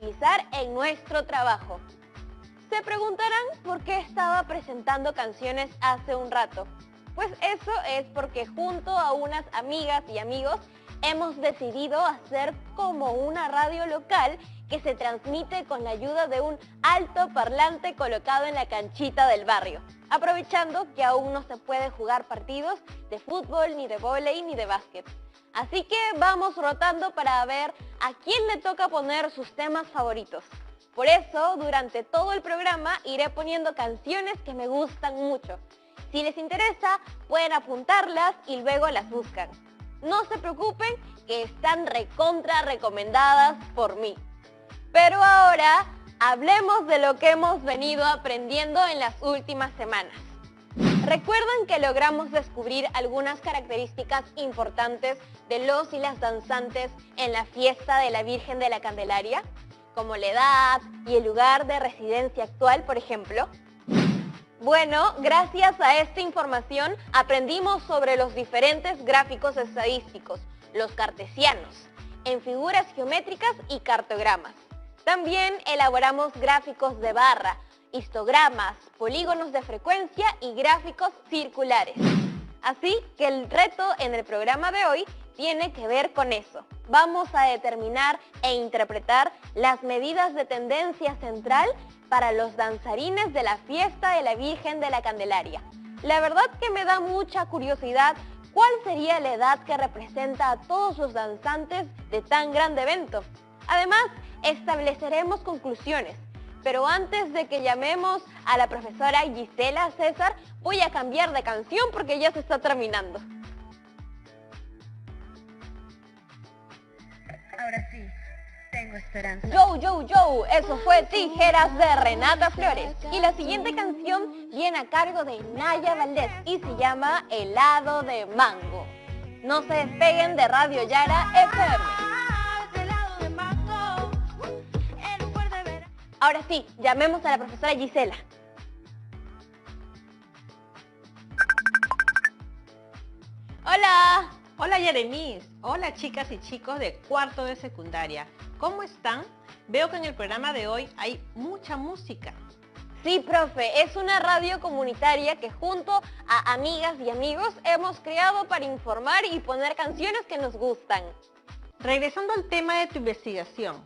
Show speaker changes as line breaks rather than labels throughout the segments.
utilizar en nuestro trabajo. Se preguntarán por qué estaba presentando canciones hace un rato. Pues eso es porque junto a unas amigas y amigos hemos decidido hacer como una radio local que se transmite con la ayuda de un altoparlante colocado en la canchita del barrio, aprovechando que aún no se puede jugar partidos de fútbol, ni de vóley, ni de básquet. Así que vamos rotando para ver a quién le toca poner sus temas favoritos. Por eso, durante todo el programa iré poniendo canciones que me gustan mucho. Si les interesa, pueden apuntarlas y luego las buscan. No se preocupen, que están recontra recomendadas por mí. Pero ahora, hablemos de lo que hemos venido aprendiendo en las últimas semanas. ¿Recuerdan que logramos descubrir algunas características importantes de los y las danzantes en la fiesta de la Virgen de la Candelaria? Como la edad y el lugar de residencia actual, por ejemplo. Bueno, gracias a esta información aprendimos sobre los diferentes gráficos estadísticos, los cartesianos, en figuras geométricas y cartogramas. También elaboramos gráficos de barra, histogramas, polígonos de frecuencia y gráficos circulares. Así que el reto en el programa de hoy tiene que ver con eso. Vamos a determinar e interpretar las medidas de tendencia central para los danzarines de la fiesta de la Virgen de la Candelaria. La verdad que me da mucha curiosidad cuál sería la edad que representa a todos los danzantes de tan grande evento. Además, estableceremos conclusiones. Pero antes de que llamemos a la profesora Gisela César, voy a cambiar de canción porque ya se está terminando.
Ahora sí, tengo esperanza.
Yo, yo, yo, eso fue Tijeras de Renata Flores. Y la siguiente canción viene a cargo de Naya Valdés y se llama Helado de Mango. No se despeguen de Radio Yara FM. Ahora sí, llamemos a la profesora Gisela. Hola.
Hola Yeremis, hola chicas y chicos de cuarto de secundaria. ¿Cómo están? Veo que en el programa de hoy hay mucha música.
Sí, profe, es una radio comunitaria que junto a amigas y amigos hemos creado para informar y poner canciones que nos gustan.
Regresando al tema de tu investigación,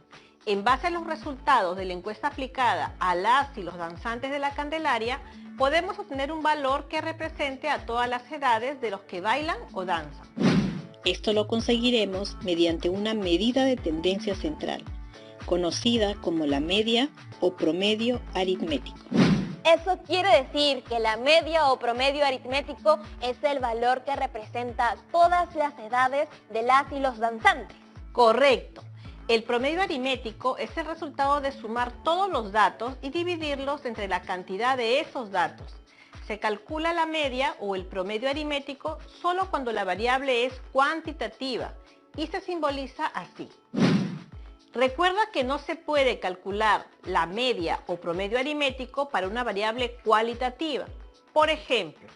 en base a los resultados de la encuesta aplicada a las y los danzantes de la Candelaria, podemos obtener un valor que represente a todas las edades de los que bailan o danzan.
Esto lo conseguiremos mediante una medida de tendencia central, conocida como la media o promedio aritmético.
Eso quiere decir que la media o promedio aritmético es el valor que representa todas las edades de las y los danzantes.
Correcto. El promedio aritmético es el resultado de sumar todos los datos y dividirlos entre la cantidad de esos datos. Se calcula la media o el promedio aritmético solo cuando la variable es cuantitativa y se simboliza así. Recuerda que no se puede calcular la media o promedio aritmético para una variable cualitativa. Por ejemplo,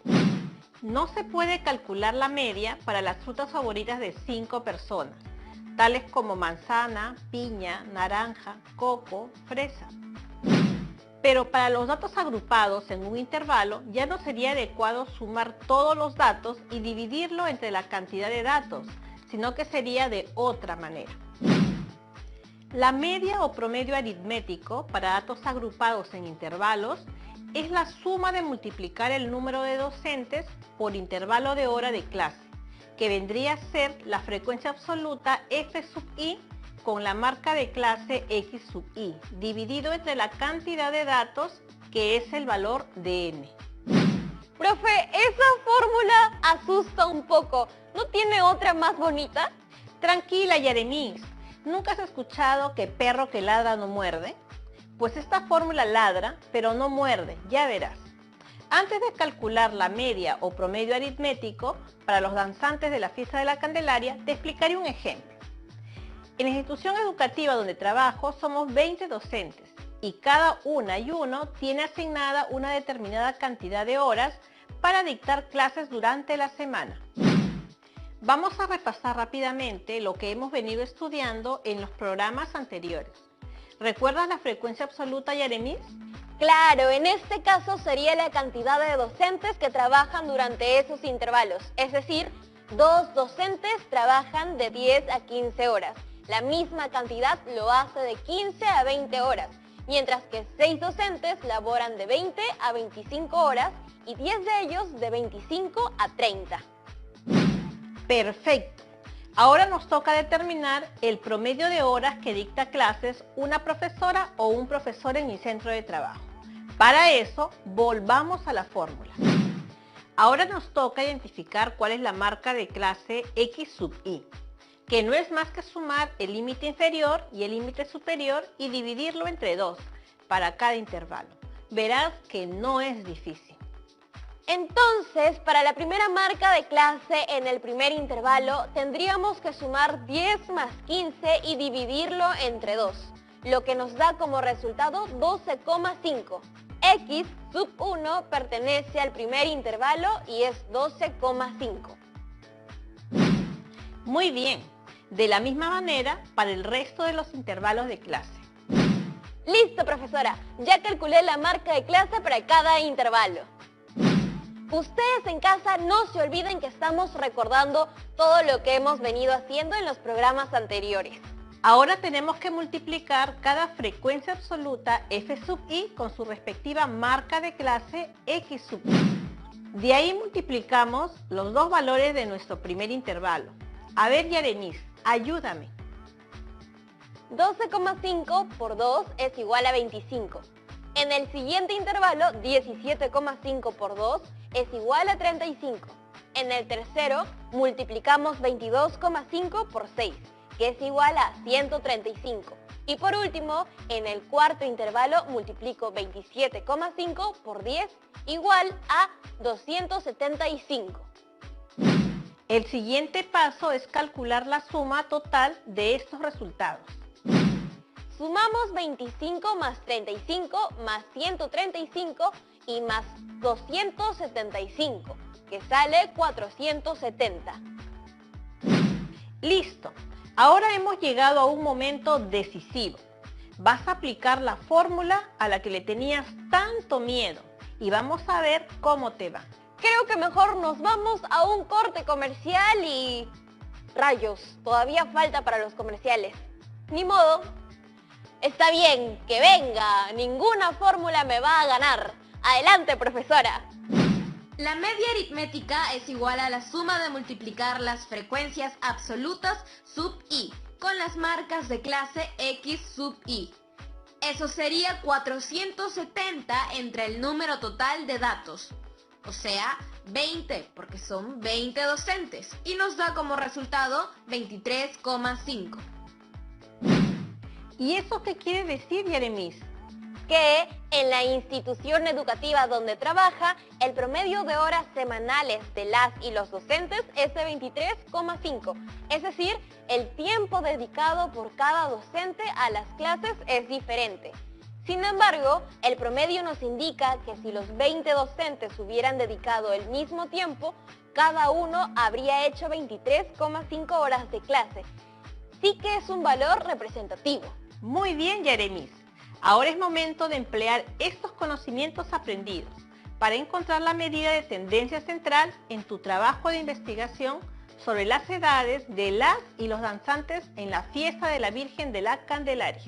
no se puede calcular la media para las frutas favoritas de 5 personas, tales como manzana, piña, naranja, coco, fresa. Pero para los datos agrupados en un intervalo ya no sería adecuado sumar todos los datos y dividirlo entre la cantidad de datos, sino que sería de otra manera. La media o promedio aritmético para datos agrupados en intervalos es la suma de multiplicar el número de docentes por intervalo de hora de clase, que vendría a ser la frecuencia absoluta f sub i con la marca de clase x sub i, dividido entre la cantidad de datos, que es el valor de n.
Profe, esa fórmula asusta un poco. ¿No tiene otra más bonita?
Tranquila, Yeremis. ¿Nunca has escuchado que perro que ladra no muerde? Pues esta fórmula ladra, pero no muerde, ya verás. Antes de calcular la media o promedio aritmético para los danzantes de la fiesta de la Candelaria, te explicaré un ejemplo. En la institución educativa donde trabajo somos 20 docentes y cada una y uno tiene asignada una determinada cantidad de horas para dictar clases durante la semana. Vamos a repasar rápidamente lo que hemos venido estudiando en los programas anteriores. ¿Recuerdas la frecuencia absoluta, Yaremis?
Claro, en este caso sería la cantidad de docentes que trabajan durante esos intervalos, es decir, 2 docentes trabajan de 10 a 15 horas. La misma cantidad lo hace de 15 a 20 horas, mientras que 6 docentes laboran de 20 a 25 horas y 10 de ellos de 25 a 30.
Perfecto. Ahora nos toca determinar el promedio de horas que dicta clases una profesora o un profesor en mi centro de trabajo. Para eso, volvamos a la fórmula. Ahora nos toca identificar cuál es la marca de clase X sub I, que no es más que sumar el límite inferior y el límite superior y dividirlo entre 2 para cada intervalo. Verás que no es difícil.
Entonces, para la primera marca de clase en el primer intervalo, tendríamos que sumar 10 más 15 y dividirlo entre 2, lo que nos da como resultado 12,5. X sub 1 pertenece al primer intervalo y es 12,5.
Muy bien. De la misma manera, para el resto de los intervalos de clase.
Listo, profesora. Ya calculé la marca de clase para cada intervalo. Ustedes en casa no se olviden que estamos recordando todo lo que hemos venido haciendo en los programas anteriores.
Ahora tenemos que multiplicar cada frecuencia absoluta f sub i con su respectiva marca de clase x sub i. De ahí multiplicamos los dos valores de nuestro primer intervalo. A ver, Yaremis, ayúdame.
12,5 por 2 es igual a 25. En el siguiente intervalo, 17,5 por 2 es igual a 35. En el tercero, multiplicamos 22,5 por 6, que es igual a 135. Y por último, en el cuarto intervalo, multiplico 27,5 por 10, igual a 275.
El siguiente paso es calcular la suma total de estos resultados.
Sumamos 25 más 35 más 135 y más 275, que sale 470.
Listo. Ahora hemos llegado a un momento decisivo. Vas a aplicar la fórmula a la que le tenías tanto miedo y vamos a ver cómo te va.
Creo que mejor nos vamos a un corte comercial y... Rayos, todavía falta para los comerciales. Ni modo. Está bien, que venga. Ninguna fórmula me va a ganar. Adelante, profesora.
La media aritmética es igual a la suma de multiplicar las frecuencias absolutas sub i con las marcas de clase x sub i. Eso sería 470 entre el número total de datos, o sea, 20, porque son 20 docentes, y nos da como resultado 23,5.
¿Y eso qué quiere decir, Yaremis?
Que en la institución educativa donde trabaja, el promedio de horas semanales de las y los docentes es de 23,5. Es decir, el tiempo dedicado por cada docente a las clases es diferente. Sin embargo, el promedio nos indica que si los 20 docentes hubieran dedicado el mismo tiempo, cada uno habría hecho 23,5 horas de clase. Sí que es un valor representativo.
Muy bien, Yaremis. Ahora es momento de emplear estos conocimientos aprendidos para encontrar la medida de tendencia central en tu trabajo de investigación sobre las edades de las y los danzantes en la fiesta de la Virgen de la Candelaria.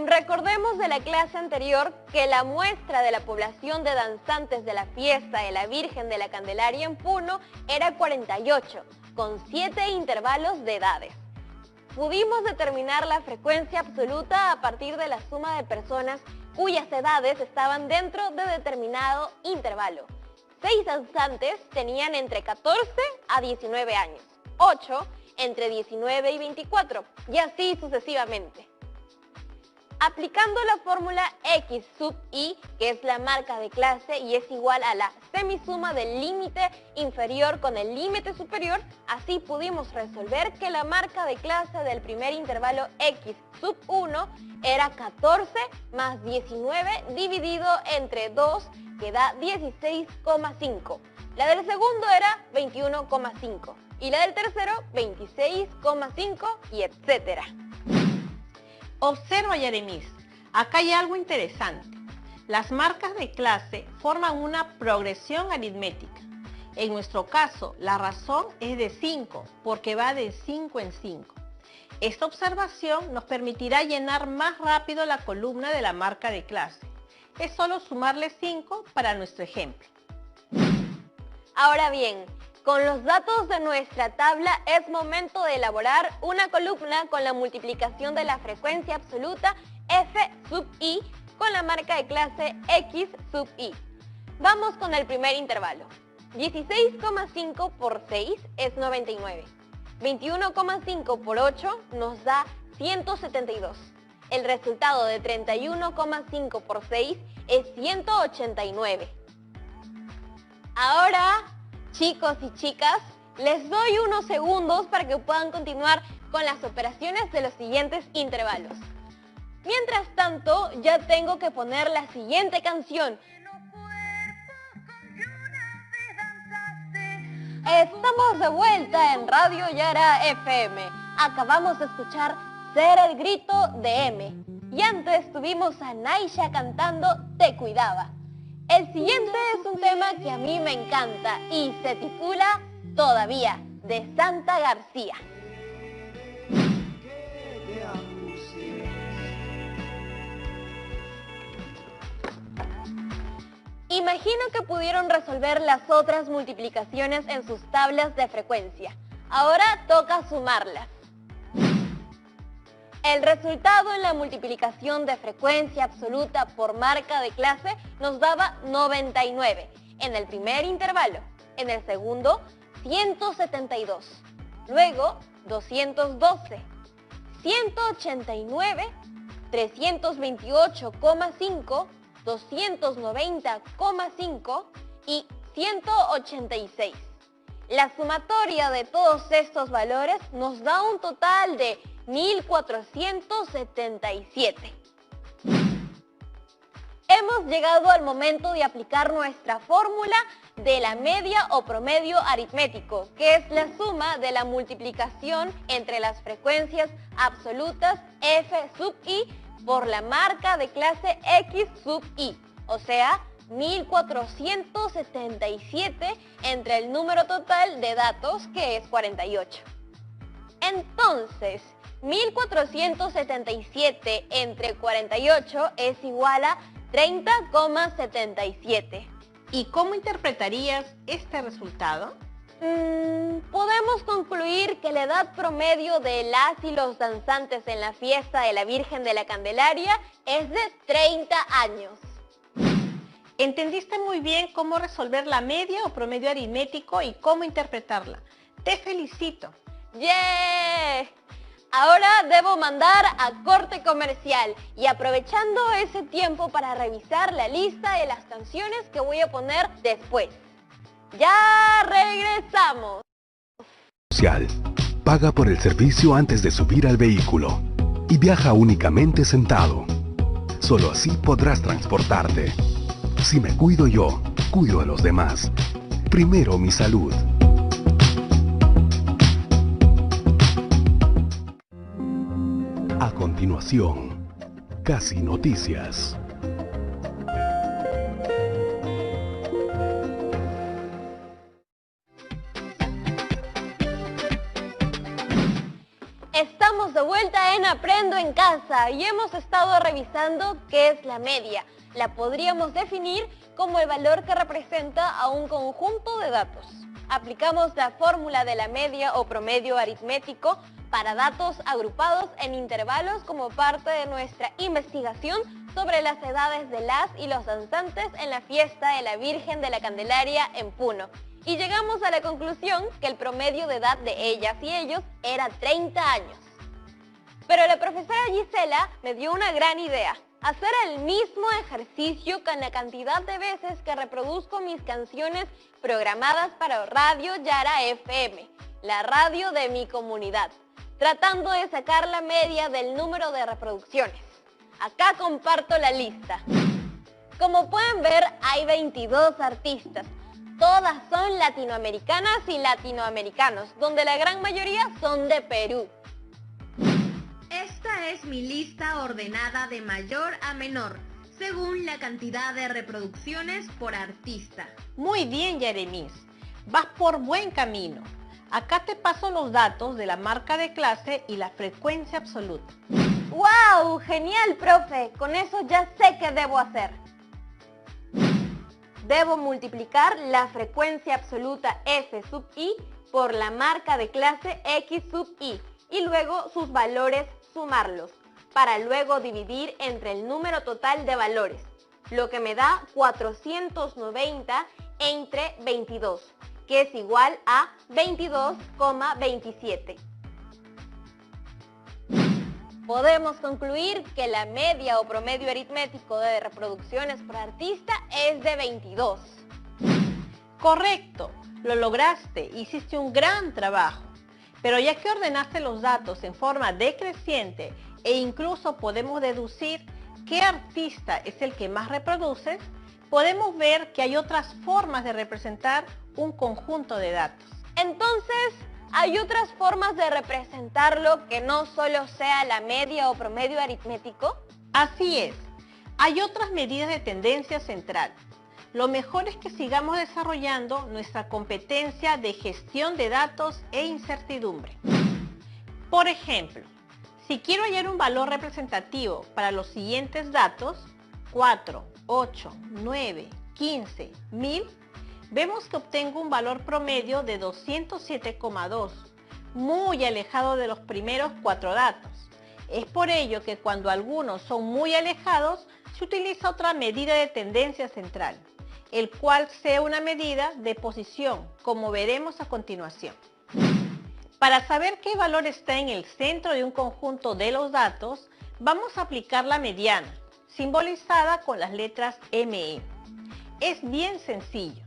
Recordemos de la clase anterior que la muestra de la población de danzantes de la fiesta de la Virgen de la Candelaria en Puno era 48, con 7 intervalos de edades. Pudimos determinar la frecuencia absoluta a partir de la suma de personas cuyas edades estaban dentro de determinado intervalo. 6 danzantes tenían entre 14 a 19 años, 8 entre 19 y 24, y así sucesivamente. Aplicando la fórmula X sub i, que es la marca de clase y es igual a la semisuma del límite inferior con el límite superior, así pudimos resolver que la marca de clase del primer intervalo X sub 1 era 14 más 19 dividido entre 2, que da 16,5. La del segundo era 21,5 y la del tercero 26,5 y etcétera.
Observa, Yeremis, acá hay algo interesante. Las marcas de clase forman una progresión aritmética. En nuestro caso, la razón es de 5, porque va de 5 en 5. Esta observación nos permitirá llenar más rápido la columna de la marca de clase. Es solo sumarle 5 para nuestro ejemplo.
Ahora bien, con los datos de nuestra tabla es momento de elaborar una columna con la multiplicación de la frecuencia absoluta f sub i con la marca de clase x sub i. Vamos con el primer intervalo. 16,5 por 6 es 99. 21,5 por 8 nos da 172. El resultado de 31,5 por 6 es 189. Ahora, chicos y chicas, les doy unos segundos para que puedan continuar con las operaciones de los siguientes intervalos. Mientras tanto, ya tengo que poner la siguiente canción. Estamos de vuelta en Radio Yara FM. Acabamos de escuchar Ser el Grito de M. Y antes tuvimos a Naisha cantando Te Cuidaba. El siguiente es un tema que a mí me encanta y se titula Todavía, de Santa García. Imagino que pudieron resolver las otras multiplicaciones en sus tablas de frecuencia. Ahora toca sumarlas. El resultado en la multiplicación de frecuencia absoluta por marca de clase nos daba 99 en el primer intervalo. En el segundo, 172. Luego, 212, 189, 328,5, 290,5 y 186. La sumatoria de todos estos valores nos da un total de 1477. Hemos llegado al momento de aplicar nuestra fórmula de la media o promedio aritmético, que es la suma de la multiplicación entre las frecuencias absolutas f sub i por la marca de clase x sub i, o sea, 1477 entre el número total de datos, que es 48. Entonces, 1477 entre 48 es igual a 30,77.
¿Y cómo interpretarías este resultado?
Podemos concluir que la edad promedio de las y los danzantes en la fiesta de la Virgen de la Candelaria es de 30 años.
Entendiste muy bien cómo resolver la media o promedio aritmético y cómo interpretarla. ¡Te felicito!
¡Yeah! Ahora debo mandar a corte comercial y aprovechando ese tiempo para revisar la lista de las canciones que voy a poner después. ¡Ya regresamos!
Paga por el servicio antes de subir al vehículo y viaja únicamente sentado. Solo así podrás transportarte. Si me cuido yo, cuido a los demás. Primero mi salud. A continuación, Casi Noticias.
Estamos de vuelta en Aprendo en Casa y hemos estado revisando qué es la media. La podríamos definir como el valor que representa a un conjunto de datos. Aplicamos la fórmula de la media o promedio aritmético para datos agrupados en intervalos como parte de nuestra investigación sobre las edades de las y los danzantes en la fiesta de la Virgen de la Candelaria en Puno. Y llegamos a la conclusión que el promedio de edad de ellas y ellos era 30 años. Pero la profesora Gisela me dio una gran idea: hacer el mismo ejercicio con la cantidad de veces que reproduzco mis canciones programadas para Radio Yara FM, la radio de mi comunidad, tratando de sacar la media del número de reproducciones. Acá comparto la lista. Como pueden ver, hay 22 artistas. Todas son latinoamericanas y latinoamericanos, donde la gran mayoría son de Perú.
Esta Esta es mi lista ordenada de mayor a menor, según la cantidad de reproducciones por artista.
Muy bien, Yeremis. Vas por buen camino. Acá te paso los datos de la marca de clase y la frecuencia absoluta.
¡Wow! ¡Genial, profe! Con eso ya sé qué debo hacer. Debo multiplicar la frecuencia absoluta F sub i por la marca de clase X sub i y luego sus valores sumarlos, para luego dividir entre el número total de valores, lo que me da 490 entre 22, que es igual a 22,27. Podemos concluir que la media o promedio aritmético de reproducciones por artista es de 22.
Correcto, lo lograste, hiciste un gran trabajo. Pero ya que ordenaste los datos en forma decreciente e incluso podemos deducir qué artista es el que más reproduce, podemos ver que hay otras formas de representar un conjunto de datos.
Entonces, ¿hay otras formas de representarlo que no solo sea la media o promedio aritmético?
Así es, hay otras medidas de tendencia central. Lo mejor es que sigamos desarrollando nuestra competencia de gestión de datos e incertidumbre. Por ejemplo, si quiero hallar un valor representativo para los siguientes datos, 4, 8, 9, 15, 1000, vemos que obtengo un valor promedio de 207,2, muy alejado de los primeros 4 datos. Es por ello que cuando algunos son muy alejados, se utiliza otra medida de tendencia central, el cual sea una medida de posición, como veremos a continuación. Para saber qué valor está en el centro de un conjunto de los datos, vamos a aplicar la mediana, simbolizada con las letras ME. Es bien sencillo.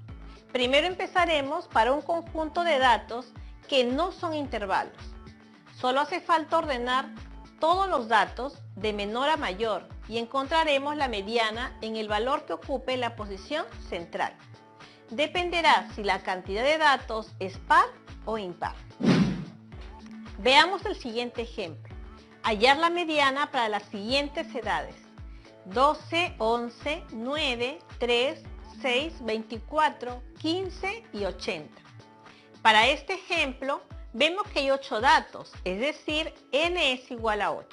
Primero empezaremos para un conjunto de datos que no son intervalos. Solo hace falta ordenar todos los datos de menor a mayor y encontraremos la mediana en el valor que ocupe la posición central. Dependerá si la cantidad de datos es par o impar. Veamos el siguiente ejemplo. Hallar la mediana para las siguientes edades: 12, 11, 9, 3, 6, 24, 15 y 80. Para este ejemplo, vemos que hay 8 datos, es decir, n es igual a 8.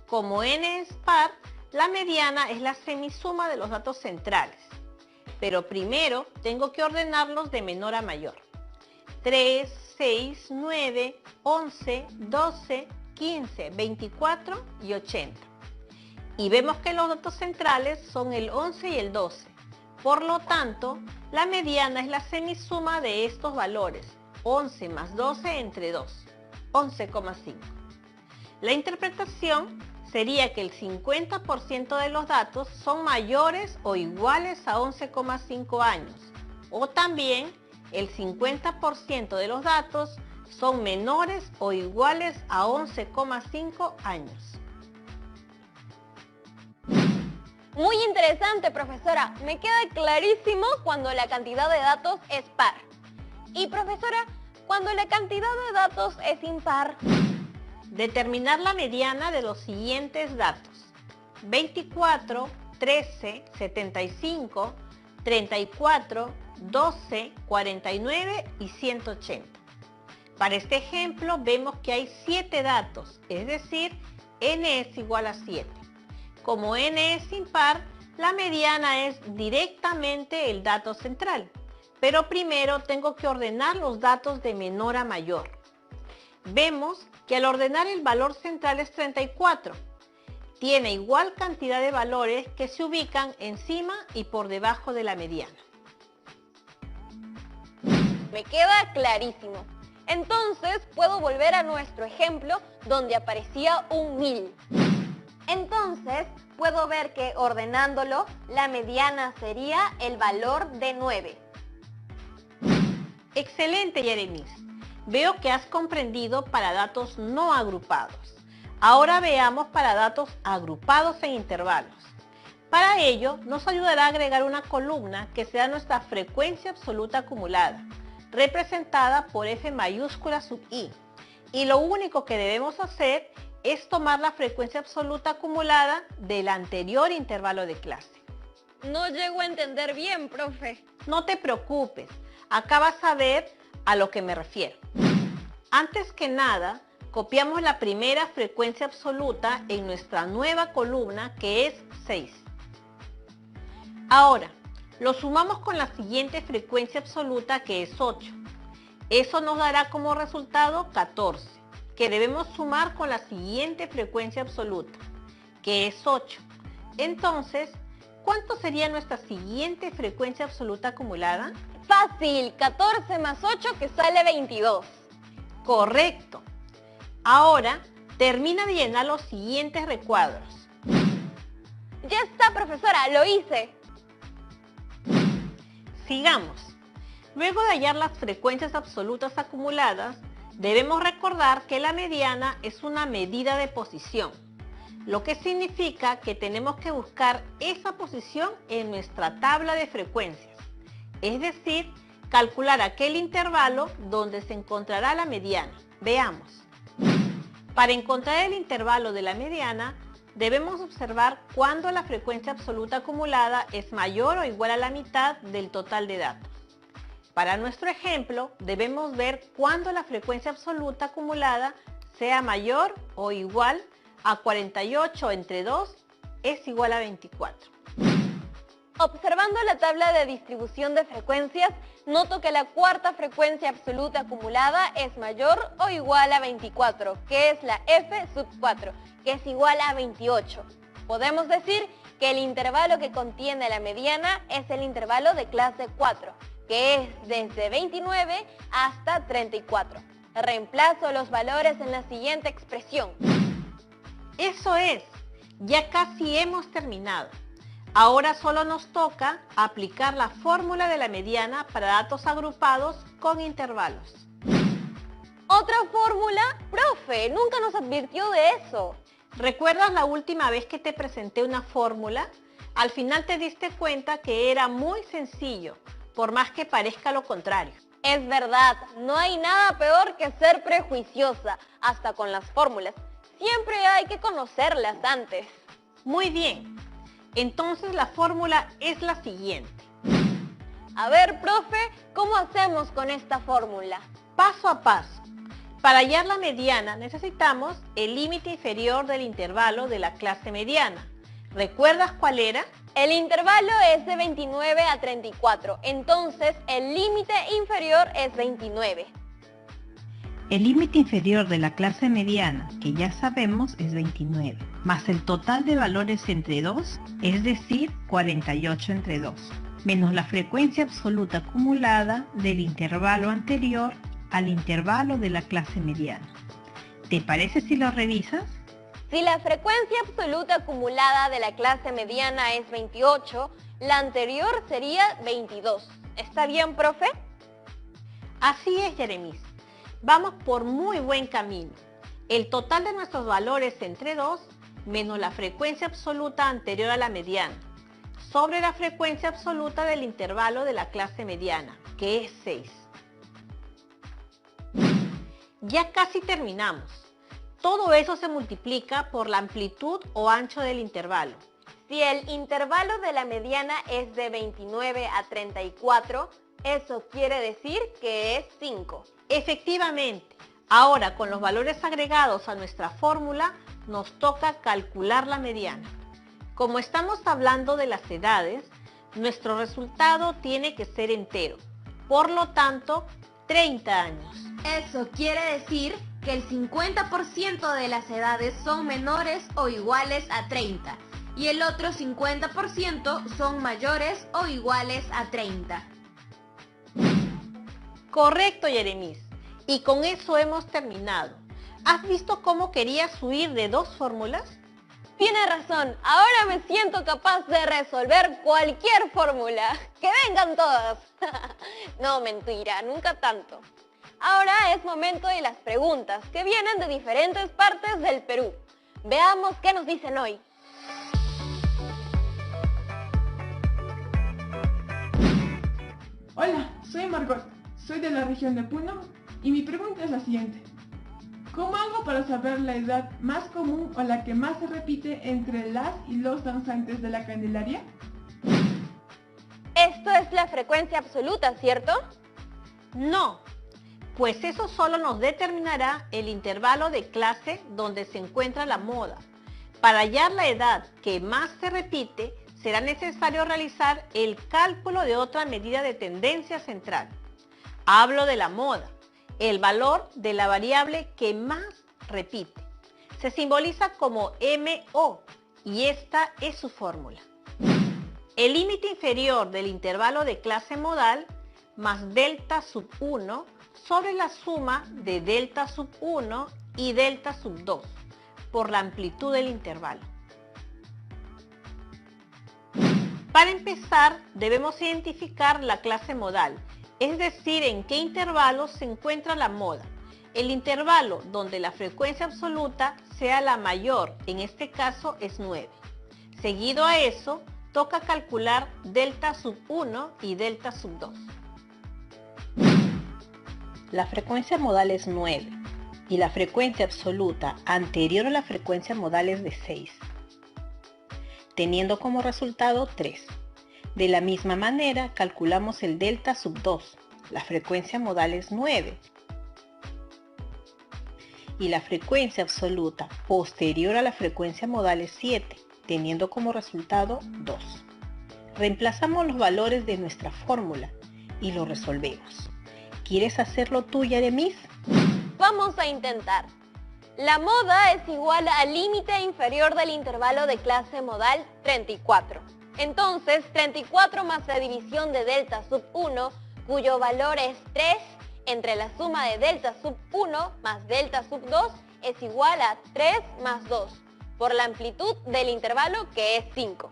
Como n es par, la mediana es la semisuma de los datos centrales. Pero primero tengo que ordenarlos de menor a mayor. 3, 6, 9, 11, 12, 15, 24 y 80. Y vemos que los datos centrales son el 11 y el 12. Por lo tanto, la mediana es la semisuma de estos valores, 11 más 12 entre 2, 11,5. La interpretación sería que el 50% de los datos son mayores o iguales a 11,5 años, o también el 50% de los datos son menores o iguales a 11,5 años.
Muy interesante, profesora. Me queda clarísimo cuando la cantidad de datos es par. Y profesora, cuando la cantidad de datos es impar.
Determinar la mediana de los siguientes datos: 24, 13, 75, 34, 12, 49 y 180. Para este ejemplo vemos que hay 7 datos, es decir, n es igual a 7. Como n es impar, la mediana es directamente el dato central. Pero primero tengo que ordenar los datos de menor a mayor. Vemos que al ordenar el valor central es 34. Tiene igual cantidad de valores que se ubican encima y por debajo de la mediana.
Me queda clarísimo. Entonces puedo volver a nuestro ejemplo donde aparecía un 1000. Entonces puedo ver que ordenándolo, la mediana sería el valor de 9.
Excelente, Yeremis. Veo que has comprendido para datos no agrupados. Ahora veamos para datos agrupados en intervalos. Para ello, nos ayudará a agregar una columna que sea nuestra frecuencia absoluta acumulada, representada por F mayúscula sub i. Y lo único que debemos hacer es tomar la frecuencia absoluta acumulada del anterior intervalo de clase.
No llego a entender bien, profe.
No te preocupes, acá vas a ver a lo que me refiero. Antes que nada, copiamos la primera frecuencia absoluta en nuestra nueva columna, que es 6. Ahora, lo sumamos con la siguiente frecuencia absoluta, que es 8. Eso nos dará como resultado 14, que debemos sumar con la siguiente frecuencia absoluta, que es 8. Entonces, ¿cuánto sería nuestra siguiente frecuencia absoluta acumulada?
Fácil, 14 más 8 que sale 22.
Correcto. Ahora, termina de llenar los siguientes recuadros.
Ya está, profesora, lo hice.
Sigamos. Luego de hallar las frecuencias absolutas acumuladas, debemos recordar que la mediana es una medida de posición, lo que significa que tenemos que buscar esa posición en nuestra tabla de frecuencias, es decir, calcular aquel intervalo donde se encontrará la mediana. Veamos. Para encontrar el intervalo de la mediana, debemos observar cuándo la frecuencia absoluta acumulada es mayor o igual a la mitad del total de datos. Para nuestro ejemplo, debemos ver cuándo la frecuencia absoluta acumulada sea mayor o igual a 48 entre 2 es igual a 24.
Observando la tabla de distribución de frecuencias, noto que la cuarta frecuencia absoluta acumulada es mayor o igual a 24, que es la F sub 4, que es igual a 28. Podemos decir que el intervalo que contiene la mediana es el intervalo de clase 4, que es desde 29 hasta 34. Reemplazo los valores en la siguiente expresión.
Eso es, ya casi hemos terminado. Ahora solo nos toca aplicar la fórmula de la mediana para datos agrupados con intervalos.
¿Otra fórmula? Profe, nunca nos advirtió de eso.
¿Recuerdas la última vez que te presenté una fórmula? Al final te diste cuenta que era muy sencillo, por más que parezca lo contrario.
Es verdad, no hay nada peor que ser prejuiciosa, hasta con las fórmulas. Siempre hay que conocerlas antes.
Muy bien. Entonces la fórmula es la siguiente.
A ver, profe, ¿cómo hacemos con esta fórmula?
Paso a paso. Para hallar la mediana necesitamos el límite inferior del intervalo de la clase mediana. ¿Recuerdas cuál era?
El intervalo es de 29 a 34, entonces el límite inferior es 29.
El límite inferior de la clase mediana, que ya sabemos, es 29, más el total de valores entre 2, es decir, 48 entre 2, menos la frecuencia absoluta acumulada del intervalo anterior al intervalo de la clase mediana. ¿Te parece si lo revisas?
Si la frecuencia absoluta acumulada de la clase mediana es 28, la anterior sería 22. ¿Está bien, profe?
Así es, Jeremías. Vamos por muy buen camino. El total de nuestros valores entre 2 menos la frecuencia absoluta anterior a la mediana, sobre la frecuencia absoluta del intervalo de la clase mediana, que es 6. Ya casi terminamos. Todo eso se multiplica por la amplitud o ancho del intervalo.
Si el intervalo de la mediana es de 29 a 34, eso quiere decir que es 5.
Efectivamente. Ahora, con los valores agregados a nuestra fórmula, nos toca calcular la mediana. Como estamos hablando de las edades, nuestro resultado tiene que ser entero. Por lo tanto, 30 años.
Eso quiere decir que el 50% de las edades son menores o iguales a 30 y el otro 50% son mayores o iguales a 30.
Correcto, Jeremías. Y con eso hemos terminado. ¿Has visto cómo querías huir de 2 fórmulas?
Tiene razón, ahora me siento capaz de resolver cualquier fórmula. ¡Que vengan todas! No, mentira, nunca tanto. Ahora es momento de las preguntas, que vienen de diferentes partes del Perú. Veamos qué nos dicen hoy.
Hola, soy Margot, soy de la región de Puno y mi pregunta es la siguiente. ¿Cómo hago para saber la edad más común o la que más se repite entre las y los danzantes de la Candelaria?
Esto es la frecuencia absoluta, ¿cierto?
No, pues eso solo nos determinará el intervalo de clase donde se encuentra la moda. Para hallar la edad que más se repite, será necesario realizar el cálculo de otra medida de tendencia central. Hablo de la moda, el valor de la variable que más repite. Se simboliza como MO y esta es su fórmula. El límite inferior del intervalo de clase modal más delta sub 1 sobre la suma de delta sub 1 y delta sub 2 por la amplitud del intervalo. Para empezar, debemos identificar la clase modal, es decir, en qué intervalo se encuentra la moda. El intervalo donde la frecuencia absoluta sea la mayor, en este caso es 9. Seguido a eso, toca calcular delta sub 1 y delta sub 2.
La frecuencia modal es 9 y la frecuencia absoluta anterior a la frecuencia modal es de 6, teniendo como resultado 3. De la misma manera, calculamos el delta sub 2. La frecuencia modal es 9 y la frecuencia absoluta posterior a la frecuencia modal es 7, teniendo como resultado 2. Reemplazamos los valores de nuestra fórmula y lo resolvemos. ¿Quieres hacerlo tú, Yeremis?
Vamos a intentar. La moda es igual al límite inferior del intervalo de clase modal 34. Entonces, 34 más la división de delta sub 1, cuyo valor es 3, entre la suma de delta sub 1 más delta sub 2 es igual a 3 más 2, por la amplitud del intervalo que es 5.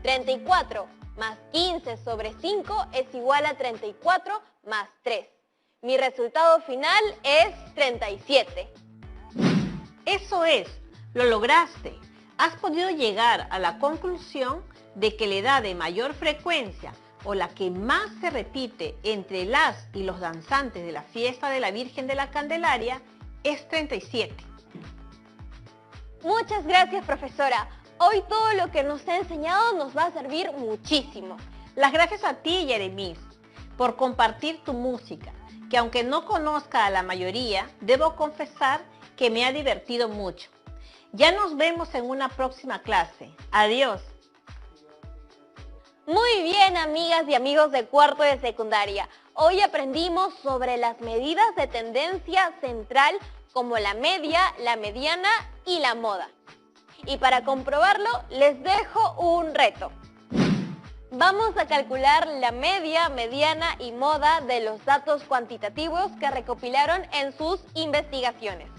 34 más 15 sobre 5 es igual a 34 más 3. Mi resultado final es 37.
Eso es, lo lograste. Has podido llegar a la conclusión de que la edad de mayor frecuencia o la que más se repite entre las y los danzantes de la fiesta de la Virgen de la Candelaria es 37.
Muchas gracias, profesora. Hoy todo lo que nos ha enseñado nos va a servir muchísimo.
Las gracias a ti, Yeremis, por compartir tu música, que aunque no conozca a la mayoría, debo confesar que me ha divertido mucho. Ya nos vemos en una próxima clase. Adiós.
Muy bien, amigas y amigos de cuarto de secundaria. Hoy aprendimos sobre las medidas de tendencia central como la media, la mediana y la moda. Y para comprobarlo, les dejo un reto. Vamos a calcular la media, mediana y moda de los datos cuantitativos que recopilaron en sus investigaciones.